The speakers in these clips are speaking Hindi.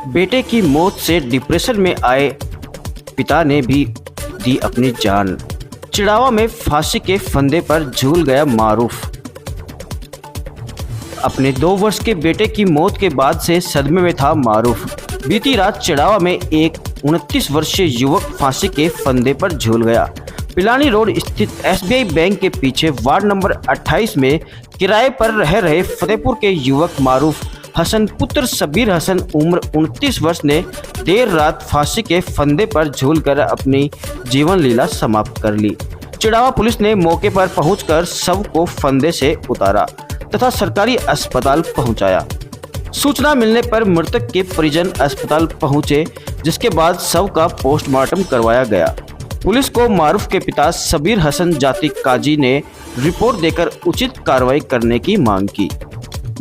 बेटे की मौत से डिप्रेशन में आए पिता ने भी दी अपनी जान। चिड़ावा में फांसी के फंदे पर झूल गया मारूफ। अपने 2 वर्ष के बेटे की मौत के बाद से सदमे में था मारूफ। बीती रात चिड़ावा में एक 29 वर्षीय युवक फांसी के फंदे पर झूल गया। पिलानी रोड स्थित SBI बैंक के पीछे वार्ड नंबर 28 में किराए पर रह रहे फतेहपुर के युवक मारूफ हसन पुत्र सबीर हसन उम्र 29 वर्ष ने देर रात फांसी के फंदे पर झूलकर अपनी जीवन लीला समाप्त कर ली। चिड़ावा पुलिस ने मौके पर पहुंचकर शव को फंदे से उतारा तथा सरकारी अस्पताल पहुंचाया। सूचना मिलने पर मृतक के परिजन अस्पताल पहुंचे, जिसके बाद शव का पोस्टमार्टम करवाया गया। पुलिस को मारूफ के पिता सबीर हसन जाति काजी ने रिपोर्ट देकर उचित कार्रवाई करने की मांग की।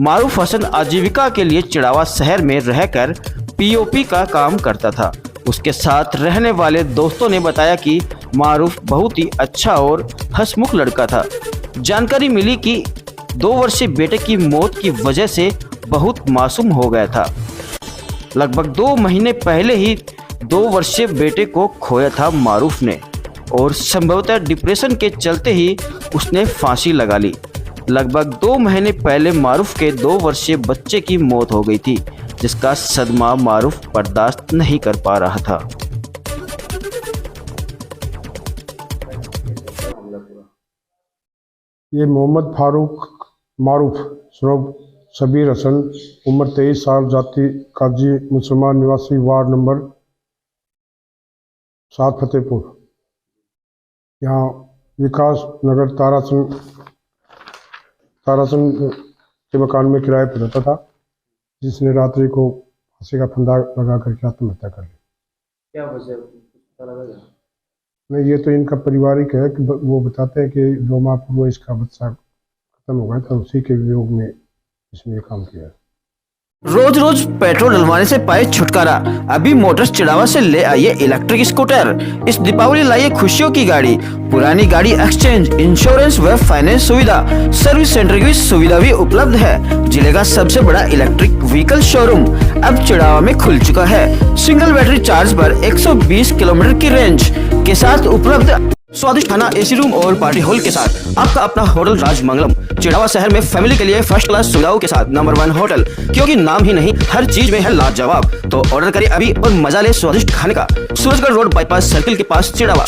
मारूफ हसन आजीविका के लिए चिड़ावा शहर में रहकर POP का काम करता था। उसके साथ रहने वाले दोस्तों ने बताया कि मारूफ बहुत ही अच्छा और हंसमुख लड़का था। जानकारी मिली कि 2 वर्षीय बेटे की मौत की वजह से बहुत मासूम हो गया था। लगभग 2 महीने पहले ही 2 वर्षीय बेटे को खोया था मारूफ ने और संभवतः डिप्रेशन के चलते ही उसने फांसी लगा ली। लगभग 2 महीने पहले मारूफ के 2 वर्षीय बच्चे की मौत हो गई थी, जिसका सदमा मारूफ बर्दाश्त नहीं कर पा रहा था। ये मोहम्मद फारूक मारूफ सरोब सबीर हसन उम्र 23 साल जाति काजी मुसलमान निवासी वार्ड नंबर 7 फतेहपुर यहाँ विकास नगर तारासन के मकान में किराए पर रहता था, जिसने रात्रि को फांसी का फंदा लगा करके आत्महत्या कर ली। क्या वजह पता लगा? नहीं, ये तो इनका पारिवारिक है कि वो बताते हैं कि 2 माह पूर्व इसका बच्चा खत्म हो गया था, उसी के वियोग में इसने ये काम किया। रोज रोज पेट्रोल डलवाने से पाए छुटकारा। अभी मोटर्स चिड़ावा से ले आइए इलेक्ट्रिक स्कूटर। इस दीपावली लाइए खुशियों की गाड़ी। पुरानी गाड़ी एक्सचेंज, इंश्योरेंस व फाइनेंस सुविधा, सर्विस सेंटर की सुविधा भी उपलब्ध है। जिले का सबसे बड़ा इलेक्ट्रिक व्हीकल शोरूम अब चिड़ावा में खुल चुका है। सिंगल बैटरी चार्ज पर 120 किलोमीटर की रेंज के साथ उपलब्ध। स्वादिष्ट खाना, AC रूम और पार्टी हॉल के साथ आपका अपना होटल राजमंगलम चिड़ावा शहर में फैमिली के लिए फर्स्ट क्लास सुविधाओं के साथ नंबर 1 होटल, क्योंकि नाम ही नहीं हर चीज में है लाजवाब। तो ऑर्डर करिए अभी और मजा ले स्वादिष्ट खाने का। सूरजगढ़ रोड बाईपास सर्किल के पास चिड़ावा।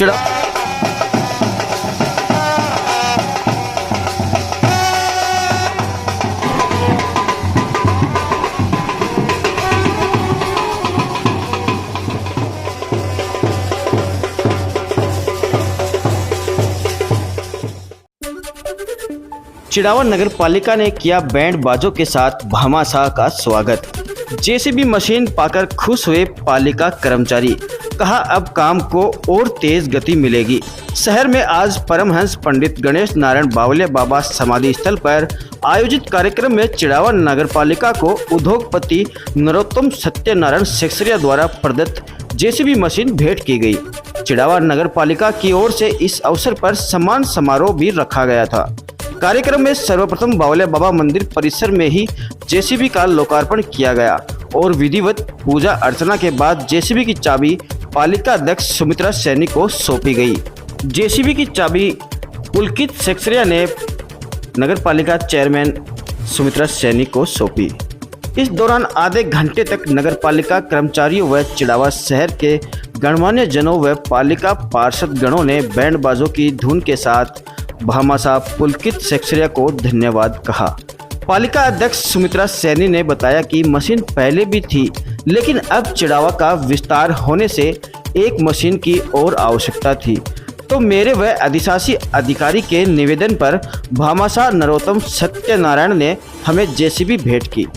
चिड़ावा नगर पालिका ने किया बैंड बाजों के साथ भामाशाह का स्वागत। JCB मशीन पाकर खुश हुए पालिका कर्मचारी। कहा अब काम को और तेज गति मिलेगी। शहर में आज परमहंस पंडित गणेश नारायण बावले बाबा समाधि स्थल पर आयोजित कार्यक्रम में चिड़ावा नगर पालिका को उद्योगपति नरोत्तम सत्यनारायण सेक्सरिया द्वारा प्रदत्त JCB मशीन भेंट की गई। चिड़ावा नगर पालिका की ओर से इस अवसर पर सम्मान समारोह भी रखा गया था। कार्यक्रम में सर्वप्रथम बावले बाबा मंदिर परिसर में ही JCB का लोकार्पण किया गया और विधिवत पूजा अर्चना के बाद JCB की चाबी पालिका अध्यक्ष सुमित्रा सैनी को सौंपी गई। JCB की चाबी पुलकित सेक्सरिया ने नगर पालिका चेयरमैन सुमित्रा सैनी को सौंपी। इस दौरान आधे घंटे तक नगर पालिका कर्मचारियों व चिड़ावा शहर के गणमान्य जनों व पालिका पार्षद गणों ने बैंड बाजों की धुन के साथ भामाशाह पुलकित सेक्सरिया को धन्यवाद कहा। पालिका अध्यक्ष सुमित्रा सैनी ने बताया कि मशीन पहले भी थी, लेकिन अब चिड़ावा का विस्तार होने से एक मशीन की और आवश्यकता थी, तो मेरे व अधिशासी अधिकारी के निवेदन पर भामाशाह नरोत्तम सत्यनारायण ने हमें JCB भेंट की।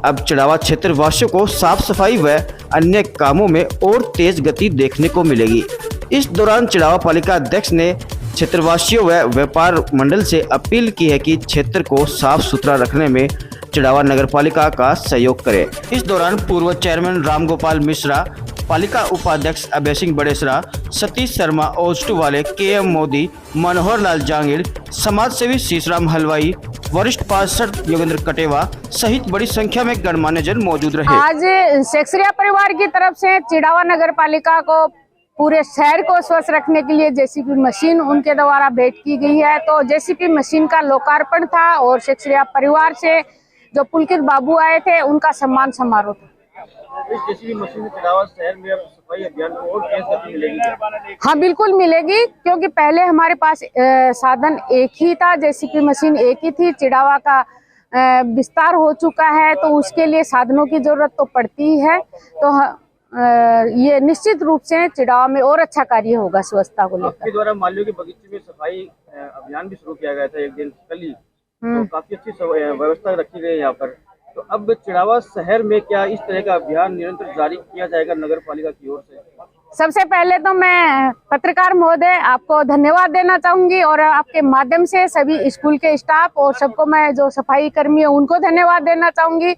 अब चिड़ावा क्षेत्र वासियों को साफ सफाई व अन्य कामों में और तेज गति देखने को मिलेगी। इस दौरान चिड़ावा पालिका अध्यक्ष ने क्षेत्रवासियों व व्यापार मंडल से अपील की है कि क्षेत्र को साफ सुथरा रखने में चिड़ावा नगर पालिका का सहयोग करें। इस दौरान पूर्व चेयरमैन राम गोपाल मिश्रा, पालिका उपाध्यक्ष अभय सिंह बड़ेसरा, सतीश शर्मा, ओस्टू वाले, KM मोदी, मनोहर लाल जांगिड़, समाज सेवी शीशराम हलवाई, वरिष्ठ पार्षद योगेंद्र कटेवा सहित बड़ी संख्या में गणमान्य जन मौजूद रहे। आज सेक्सरिया परिवार की तरफ से चिड़ावा नगर पालिका को पूरे शहर को स्वच्छ रखने के लिए जेसीबी मशीन उनके द्वारा भेंट की गई है। तो जेसीबी मशीन का लोकार्पण था और सेक्सरिया परिवार से जो पुलकित बाबू आए थे उनका सम्मान समारोह था। इस जेसीबी मशीन से चिड़ावा शहर में अब सफाई अभियान को और तेज गति मिलेगी? हाँ बिल्कुल मिलेगी, क्योंकि पहले हमारे पास साधन एक ही था, जेसीबी मशीन एक ही थी। चिड़ावा का विस्तार हो चुका है तो उसके लिए साधनों की जरूरत तो पड़ती ही है। तो ये निश्चित रूप से चिड़ावा में और अच्छा कार्य होगा स्वच्छता को लेकर। आपके द्वारा मालियों के बगीचे में सफाई अभियान भी शुरू किया गया था एक दिन कल ही, तो काफी अच्छी व्यवस्था रखी गई है यहाँ पर। तो अब चिड़ावा शहर में क्या इस तरह का अभियान निरंतर जारी किया जाएगा नगर पालिका की ओर से? सबसे पहले तो मैं पत्रकार महोदय आपको धन्यवाद देना चाहूंगी और आपके माध्यम से सभी स्कूल के स्टाफ और सबको मैं जो सफाई कर्मी है उनको धन्यवाद देना चाहूंगी।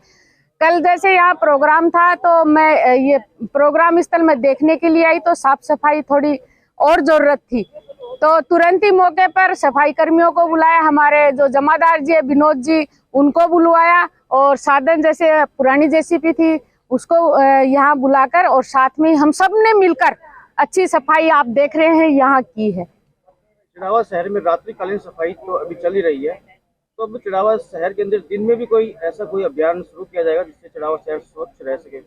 कल जैसे यहाँ प्रोग्राम था तो मैं ये प्रोग्राम स्थल में देखने के लिए आई तो साफ सफाई थोड़ी और जरूरत थी, तो तुरंत ही मौके पर सफाई कर्मियों को बुलाया। हमारे जो जमादार जी है विनोद जी उनको बुलवाया और साधन जैसे पुरानी जेसीबी थी उसको यहाँ बुलाकर और साथ में हम सब ने मिलकर अच्छी सफाई आप देख रहे हैं यहाँ की है। चिड़ावा शहर में रात्रिकालीन सफाई तो अभी चल ही रही है, तो अब चिड़ावा शहर के अंदर दिन में भी कोई अभियान शुरू किया जाएगा जिससे चिड़ावा शहर स्वच्छ रह सके?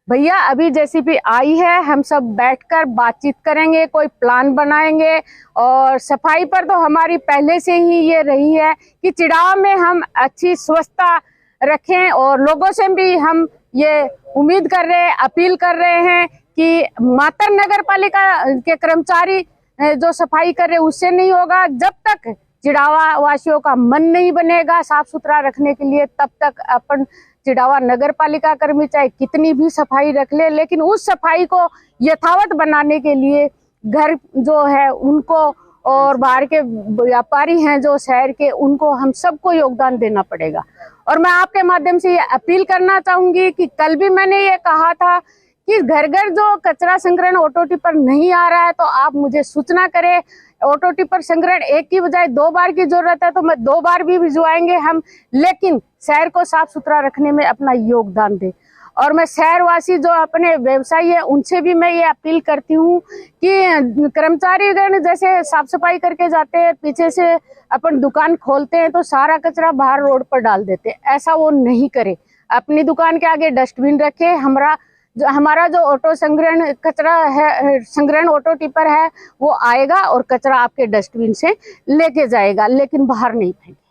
भैया अभी जेसीबी आई है, हम सब बैठकर बातचीत करेंगे, कोई प्लान बनाएंगे। और सफाई पर तो हमारी पहले से ही ये रही है कि चिड़ावा में हम अच्छी स्वच्छता रखें और लोगों से भी हम ये उम्मीद कर रहे हैं, अपील कर रहे हैं कि मात्र नगर पालिका के कर्मचारी जो सफाई कर रहे उससे नहीं होगा। जब तक चिड़ावा वासियों का मन नहीं बनेगा साफ सुथरा रखने के लिए, तब तक अपन चिड़ावा नगर पालिका कर्मी चाहे कितनी भी सफाई रख ले, लेकिन उस सफाई को यथावत बनाने के लिए घर जो है उनको और बाहर के व्यापारी हैं जो शहर के, उनको हम सबको योगदान देना पड़ेगा। और मैं आपके माध्यम से ये अपील करना चाहूंगी कि कल भी मैंने ये कहा था कि घर घर जो कचरा संग्रहण ऑटो टिपर नहीं आ रहा है तो आप मुझे सूचना करें। ऑटो टिपर संग्रहण एक की बजाय 2 बार की जरूरत है तो मैं 2 बार भी भिजवाएंगे हम, लेकिन शहर को साफ सुथरा रखने में अपना योगदान दें। और मैं शहरवासी जो अपने व्यवसायी है उनसे भी मैं ये अपील करती हूँ कि कर्मचारीगण जैसे साफ सफाई करके जाते हैं, पीछे से अपन दुकान खोलते हैं तो सारा कचरा बाहर रोड पर डाल देते हैं, ऐसा वो नहीं करे। अपनी दुकान के आगे डस्टबिन रखे। हमारा जो ऑटो संग्रहण कचरा है, संग्रहण ऑटो टिपर है, वो आएगा और कचरा आपके डस्टबिन से लेके जाएगा, लेकिन बाहर नहीं फेंके।